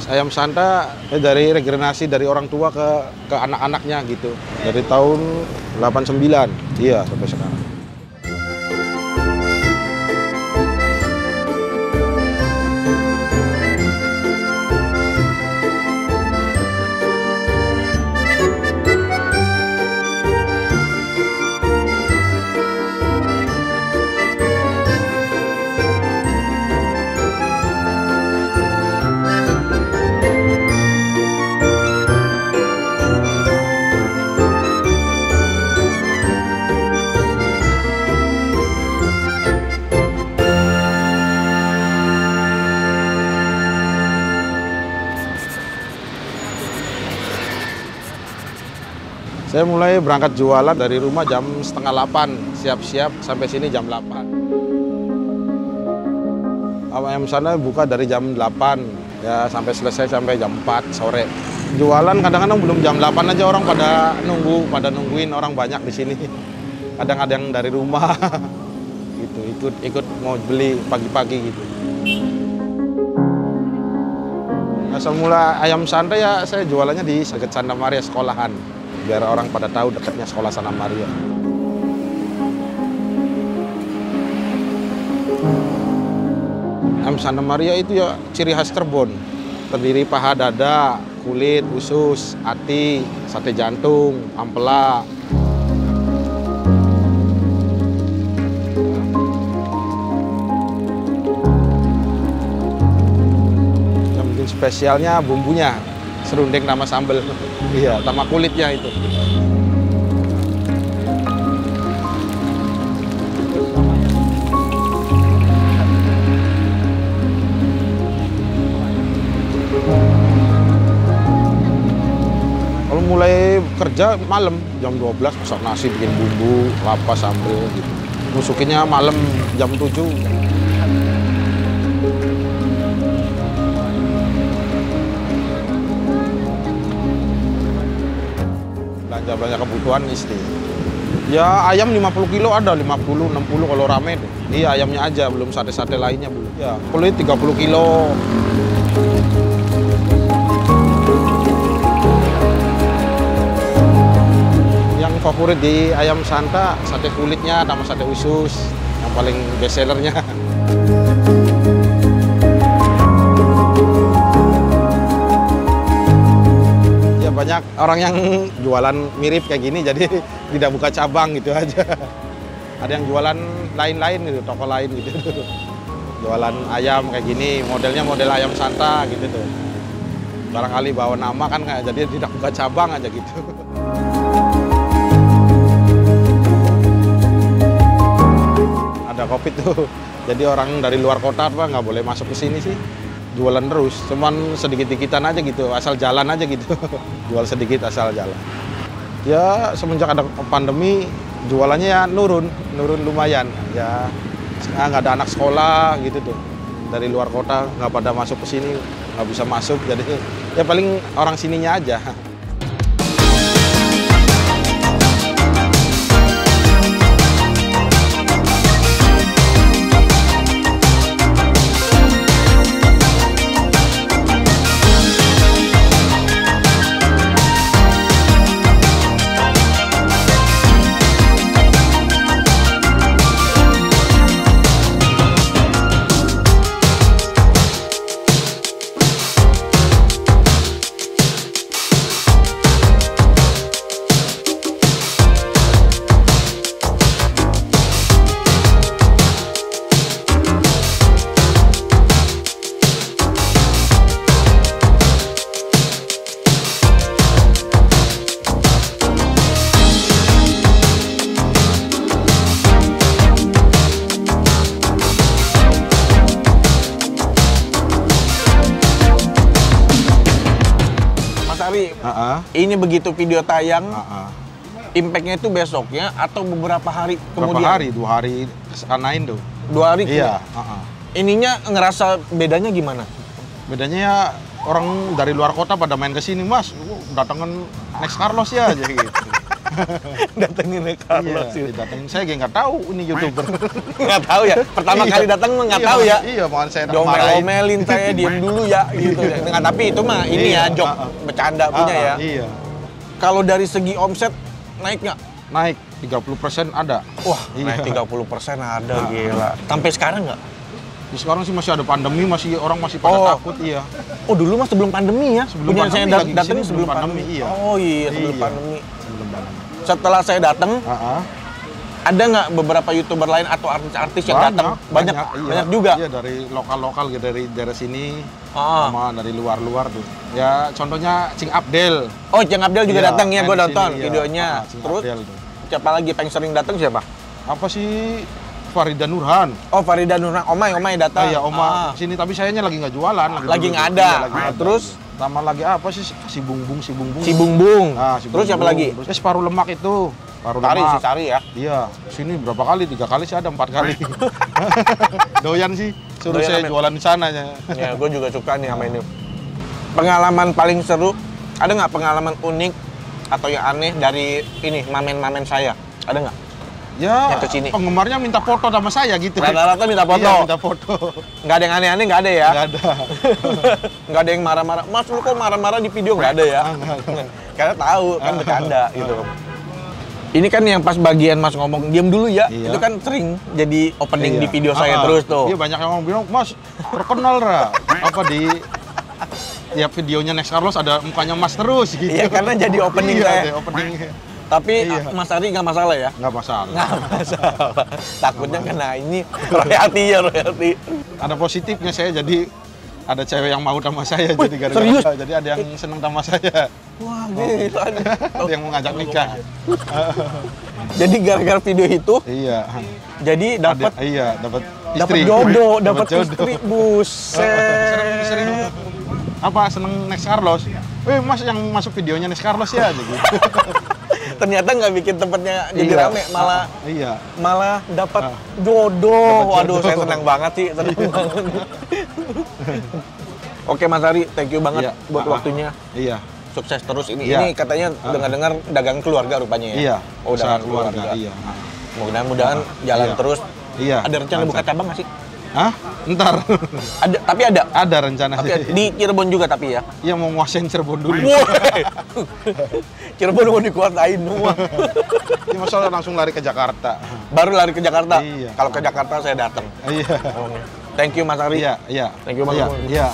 Ayam Santa dari regenerasi dari orang tua ke anak-anaknya gitu. Dari tahun 89, iya sampai sekarang. Saya mulai berangkat jualan dari rumah jam setengah 8, siap-siap sampai sini jam 8. Ayam Santa buka dari jam 8, ya sampai selesai sampai jam 4 sore. Jualan kadang-kadang belum jam 8 aja orang pada nungguin orang banyak di sini. Kadang ada yang dari rumah, gitu, ikut mau beli pagi-pagi gitu. Asal mula Ayam Santa ya saya jualannya di dekat Santa Maria sekolahan. Biar orang pada tahu dekatnya sekolah Santa Maria. Ayam Santa Maria itu ya ciri khas Cirebon. Terdiri paha dada, kulit, usus, hati, sate jantung, ampela. Yang bikin spesialnya bumbunya. Serundeng sama sambal, iya, sama kulitnya itu. Kalau mulai kerja malam, jam 12 masak nasi, bikin bumbu, lapa, sambal gitu. Musukinnya malam jam 7. Banyak kebutuhan istri. Ya ayam 50 kilo ada, 50, 60 kalau rame tuh. Iya ayamnya aja, belum sate-sate lainnya belum. Ya kulit 30 kilo. Yang favorit di Ayam Santa, sate kulitnya sama sate usus. Yang paling best sellernya. Banyak orang yang jualan mirip kayak gini, jadi tidak buka cabang gitu aja. Ada yang jualan lain-lain gitu, toko lain gitu. Jualan ayam kayak gini, modelnya model Ayam Santa gitu tuh. Barangkali bawa nama kan, jadi tidak buka cabang aja gitu. Ada Covid tuh, jadi orang dari luar kota apa nggak boleh masuk ke sini sih. Jualan terus, cuman sedikit-dikitan aja gitu, asal jalan aja gitu. Jual sedikit asal jalan. Ya semenjak ada pandemi, jualannya ya nurun lumayan. Ya nggak ada anak sekolah gitu tuh. Dari luar kota nggak pada masuk ke sini, nggak bisa masuk, jadi ya paling orang sininya aja. Ini begitu video tayang, impact-nya itu besoknya atau beberapa hari kemudian? Beberapa hari, 2 hari kesanain tuh. 2 hari? Iya. Ininya ngerasa bedanya gimana? Bedanya ya orang dari luar kota pada main ke sini, Mas, datangin Next Carlos ya aja gitu. Datengin Carlos Iya, didatengin. Saya nggak tahu ini YouTuber. Nggak tahu ya. Pertama Iya. kali datang mah nggak Iya, tahu ya. Iya, makanya saya Diomel-omelin saya diem dulu ya gitu. Nggak, tapi itu mah ini Iya, ya jok bercanda punya ya. Iya. Kalau dari segi omset naik nggak? Naik 30% ada. Wah, Iya. naik 30% ada gila. Sampai sekarang nggak? Sekarang sih masih ada pandemi, orang masih pada Oh. takut, iya. Oh dulu mah sebelum pandemi ya? Sebelum Punya pandemi, saya lagi datang kesini sebelum sebelum pandemi. pandemi, iya. Oh iya, sebelum Iya. pandemi. Sebelum pandemi. Setelah saya datang, Heeh. ada nggak beberapa YouTuber lain atau artis-artis yang datang? Banyak, iya. banyak juga. Iya, dari lokal-lokal gitu, dari daerah sini, Ah. sama dari luar-luar tuh. Ya, contohnya Cing Abdel. Oh, Ceng Abdel juga Iya, datang ya, main gue di nonton sini, iya. videonya. Cing Terus Abdel tuh. siapa lagi yang sering datang siapa? Apa sih Farida Nurhan? Oh, Farida Nurhan, Omay datang. Iya, Oma Ah. sini, tapi sayanya lagi nggak jualan. Lagi duduk. nggak ada. Iya, lagi Nah, nggak ada. terus? Sama lagi apa sih? Si Bungbung. Si Bungbung. Ah, si Terus siapa Bungbung. lagi? Terus Paru Lemak itu. Paru Sari Lemak. si Sari ya. Iya, sini berapa kali? 3 kali sih ada, 4 kali. Doyan sih, suruh Doyan saya apa? jualan di sana ya. Ya, gue juga suka nih sama ini. Pengalaman paling seru, ada nggak pengalaman unik atau yang aneh dari ini mamen-mamen saya? Ada nggak? Ya, Yang kesini. penggemarnya minta foto sama saya gitu. Rata-rata minta foto. Iya, minta foto. Nggak ada yang aneh-aneh, nggak ada ya? Nggak ada. Nggak ada yang marah-marah. Mas, lu kok marah-marah di video? Nggak ada ya? Nggak. Karena tahu, kan bercanda gitu. Ini kan yang pas bagian Mas ngomong, diam dulu ya. Iya. Itu kan sering jadi opening Iya. di video saya Ah, terus tuh. Iya, banyak yang bilang, Mas, terkenal Ra. Apa di tiap videonya Next Carlos ada mukanya Mas terus gitu. Iya, karena jadi opening iya, saya. jadi opening. Tapi Iya. Mas Ari nggak masalah ya? Nggak masalah. Nggak masalah. Takutnya kena ini royalti ya, royalti. Ada positifnya, saya jadi ada cewek yang mau sama saya jadi gara-gara Serius? jadi ada yang seneng sama saya. Wah, gila nih. Ada yang mau ngajak nikah. Jadi gara-gara video itu, Iya. jadi dapat Iya, dapat dapat istri. jodoh, dapat jodoh. istri. Buset. Sering apa seneng Next Carlos. Mas yang masuk videonya Next Carlos ya gitu. Ternyata nggak bikin tempatnya jadi Iya. rame, malah Iya. malah dapat Ah. jodoh. Dapat Waduh, jodoh. saya senang banget sih, senang banget. Oke Mas Ari, thank you banget Iya. buat Ah. waktunya. Iya. Sukses terus ini. Iya. Ini katanya dengar-dengar dagang keluarga rupanya ya. Iya. Oh, Usaha dagang keluarga. Iya. Mudah-mudahan jalan Iya. terus. Iya. Ada rencana buka cabang nggak sih? Hah? Ntar. Ada, tapi ada. Ada rencana Tapi sih. di Cirebon juga tapi ya. Iya, mau nguasain Cirebon dulu. Woi. Cirebon mau dikuasain semua. Ini masalah langsung lari ke Jakarta. Baru lari ke Jakarta. Iya. Kalau ke Jakarta saya datang. Iya. Thank you Mas Ari. Iya, iya. Thank you, Bang. Iya, iya.